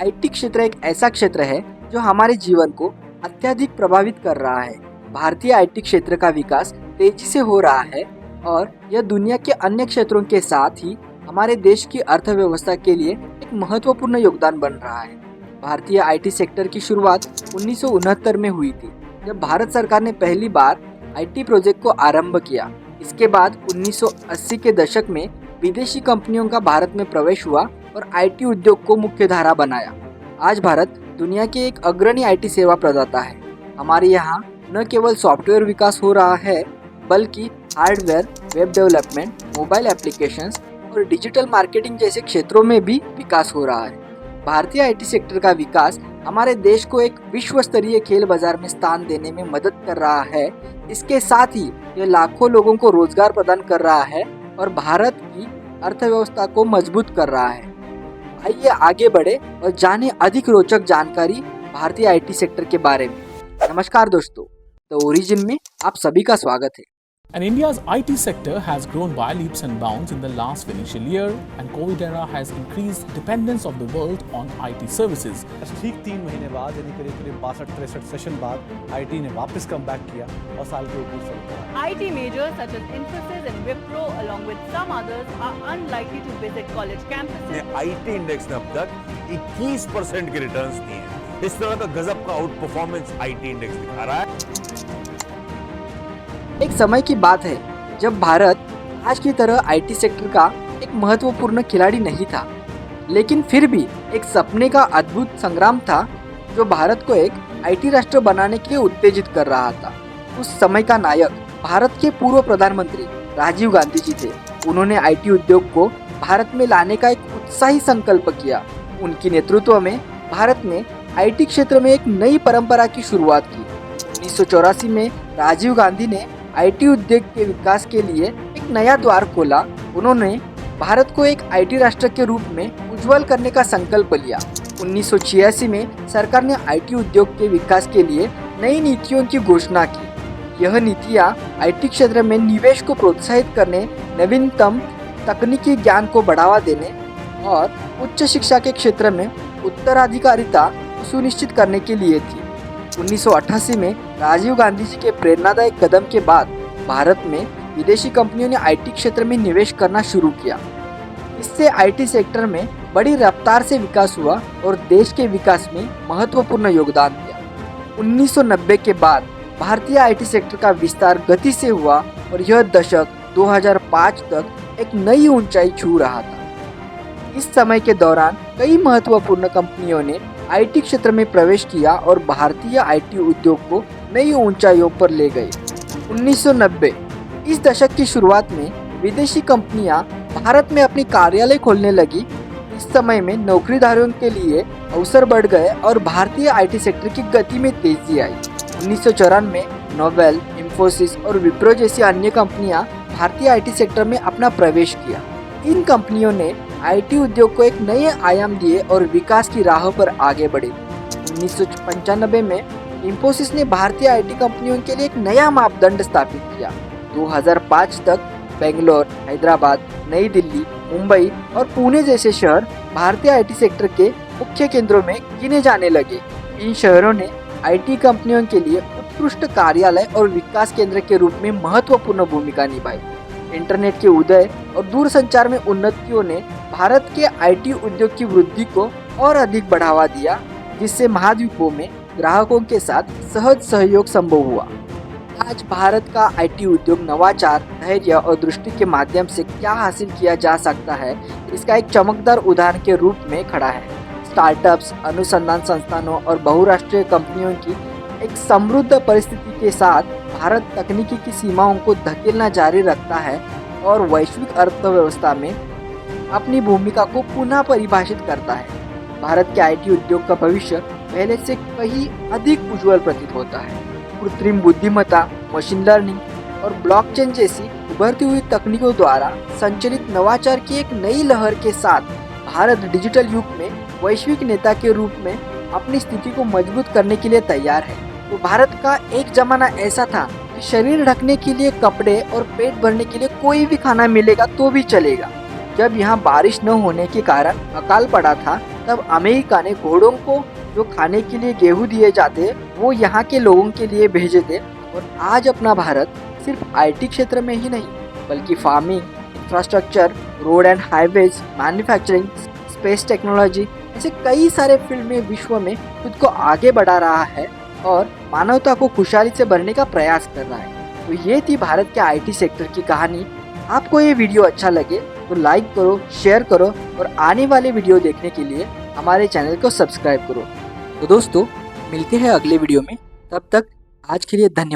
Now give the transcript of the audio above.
IT क्षेत्र एक ऐसा क्षेत्र है जो हमारे जीवन को अत्यधिक प्रभावित कर रहा है। भारतीय आईटी क्षेत्र का विकास तेजी से हो रहा है और यह दुनिया के अन्य क्षेत्रों के साथ ही हमारे देश की अर्थव्यवस्था के लिए एक महत्वपूर्ण योगदान बन रहा है। भारतीय आईटी सेक्टर की शुरुआत 1969 में हुई थी, जब भारत सरकार ने पहली बार आईटी प्रोजेक्ट को आरंभ किया। इसके बाद 1980 के दशक में विदेशी कंपनियों का भारत में प्रवेश हुआ और आईटी उद्योग को मुख्य धारा बनाया। आज भारत दुनिया के एक अग्रणी आईटी सेवा प्रदाता है। हमारे यहाँ न केवल सॉफ्टवेयर विकास हो रहा है, बल्कि hardware, web development, mobile applications और डिजिटल मार्केटिंग जैसे क्षेत्रों में भी विकास हो रहा है। भारतीय आईटी सेक्टर का विकास हमारे देश को एक विश्व स्तरीय खेल बाजार में स्थान देने में मदद कर रहा है। इसके साथ ही यह लाखों लोगों को रोजगार प्रदान कर रहा है और भारत की अर्थव्यवस्था को मजबूत कर रहा है। आइए आगे बढ़े और जाने अधिक रोचक जानकारी भारतीय आईटी सेक्टर के बारे में। नमस्कार दोस्तों, द ओरिजिन में आप सभी का स्वागत है। And India's IT sector has grown by leaps and bounds in the last financial year, and COVID era has increased dependence of the world on IT services. ठीक 3 महीने बाद यानी करीब 62-63 सेशन बाद आईटी ने वापस कम बैक किया और साल के ऊपर चल रहा है। IT majors such as Infosys and Wipro along with some others are unlikely to visit college campuses. IT index ने अब तक 21% के रिटर्न्स दिए हैं। इस तरह का गजब का आउट परफॉर्मेंस आईटी इंडेक्स दिखा रहा है। एक समय की बात है जब भारत आज की तरह आईटी सेक्टर का एक महत्वपूर्ण खिलाड़ी नहीं था, लेकिन फिर भी एक सपने का अद्भुत संग्राम था जो भारत को एक आईटी राष्ट्र बनाने के लिए उत्तेजित कर रहा था। उस समय का नायक भारत के पूर्व प्रधानमंत्री राजीव गांधी जी थे। उन्होंने आईटी उद्योग को भारत में लाने का एक उत्साही संकल्प किया। उनके नेतृत्व में भारत ने आईटी क्षेत्र में एक नई परंपरा की शुरुआत की। 1984 में राजीव गांधी ने आईटी उद्योग के विकास के लिए एक नया द्वार खोला। उन्होंने भारत को एक आईटी राष्ट्र के रूप में उज्जवल करने का संकल्प लिया। 1986 में सरकार ने आईटी उद्योग के विकास के लिए नई नीतियों की घोषणा की। यह नीतियां आईटी क्षेत्र में निवेश को प्रोत्साहित करने, नवीनतम तकनीकी ज्ञान को बढ़ावा देने और उच्च शिक्षा के क्षेत्र में उत्तराधिकारिता सुनिश्चित करने के लिए थी। 1988 में राजीव गांधी जी के प्रेरणादायक कदम के बाद भारत में विदेशी कंपनियों ने आईटी क्षेत्र में निवेश करना शुरू किया। इससे आईटी सेक्टर में बड़ी रफ्तार से विकास हुआ और देश के विकास में महत्वपूर्ण योगदान दिया। 1990 के बाद भारतीय आईटी सेक्टर का विस्तार गति से हुआ और यह दशक 2005 तक एक नई ऊंचाई छू रहा था। इस समय के दौरान कई महत्वपूर्ण कंपनियों ने आईटी क्षेत्र में प्रवेश किया और भारतीय आईटी उद्योग को नई ऊंचाइयों पर ले गए। 1990 इस दशक की शुरुआत में विदेशी कंपनियां भारत में अपनी कार्यालय खोलने लगी। इस समय में नौकरीदारों के लिए अवसर बढ़ गए और भारतीय आईटी सेक्टर की गति में तेजी आई। 1994 में नोवेल, इंफोसिस और विप्रो जैसी अन्य कंपनियां भारतीय आईटी सेक्टर में अपना प्रवेश किया। इन कंपनियों ने आईटी उद्योग को एक नए आयाम दिए और विकास की राह पर आगे बढ़े। 1995 में इंफोसिस ने भारतीय आईटी कंपनियों के लिए एक नया मापदंड स्थापित किया। 2005 तक बेंगलोर, हैदराबाद, नई दिल्ली, मुंबई और पुणे जैसे शहर भारतीय आईटी सेक्टर के मुख्य केंद्रों में गिने जाने लगे। इन शहरों ने आईटी कंपनियों के लिए उत्कृष्ट कार्यालय और विकास केंद्र के रूप में महत्वपूर्ण भूमिका निभाई। इंटरनेट के उदय और दूरसंचार में उन्नतियों ने भारत के आईटी उद्योग की वृद्धि को और अधिक बढ़ावा दिया, जिससे महाद्वीपों में ग्राहकों के साथ सहज सहयोग संभव हुआ। आज भारत का आईटी उद्योग नवाचार, धैर्य और दृष्टि के माध्यम से क्या हासिल किया जा सकता है, इसका एक चमकदार उदाहरण के रूप में खड़ा है। स्टार्टअप्स, अनुसंधान संस्थानों और बहुराष्ट्रीय कंपनियों की एक समृद्ध परिस्थिति के साथ भारत तकनीकी की सीमाओं को धकेलना जारी रखता है और वैश्विक अर्थव्यवस्था में अपनी भूमिका को पुनः परिभाषित करता है। भारत के आईटी उद्योग का भविष्य पहले से कहीं अधिक उज्जवल प्रतीत होता है। कृत्रिम बुद्धिमत्ता, मशीन लर्निंग और ब्लॉकचेन जैसी उभरती हुई तकनीकों द्वारा संचालित नवाचार की एक नई लहर के साथ भारत डिजिटल युग में वैश्विक नेता के रूप में अपनी स्थिति को मजबूत करने के लिए तैयार है। तो भारत का एक जमाना ऐसा था कि शरीर ढकने के लिए कपड़े और पेट भरने के लिए कोई भी खाना मिलेगा तो भी चलेगा। जब यहाँ बारिश न होने के कारण अकाल पड़ा था, तब अमेरिका ने घोड़ों को जो खाने के लिए गेहूं दिए जाते वो यहाँ के लोगों के लिए भेजे थे। और आज अपना भारत सिर्फ आईटी क्षेत्र में ही नहीं बल्कि farming, infrastructure, road and highways, manufacturing, space technology ऐसे कई सारे फील्ड में विश्व में खुद को आगे बढ़ा रहा है और मानवता को खुशहाली से भरने का प्रयास कर रहा है। तो ये थी भारत के आईटी सेक्टर की कहानी। आपको ये वीडियो अच्छा लगे तो लाइक करो, शेयर करो और आने वाले वीडियो देखने के लिए हमारे चैनल को सब्सक्राइब करो। तो दोस्तों मिलते हैं अगले वीडियो में, तब तक आज के लिए धन्यवाद।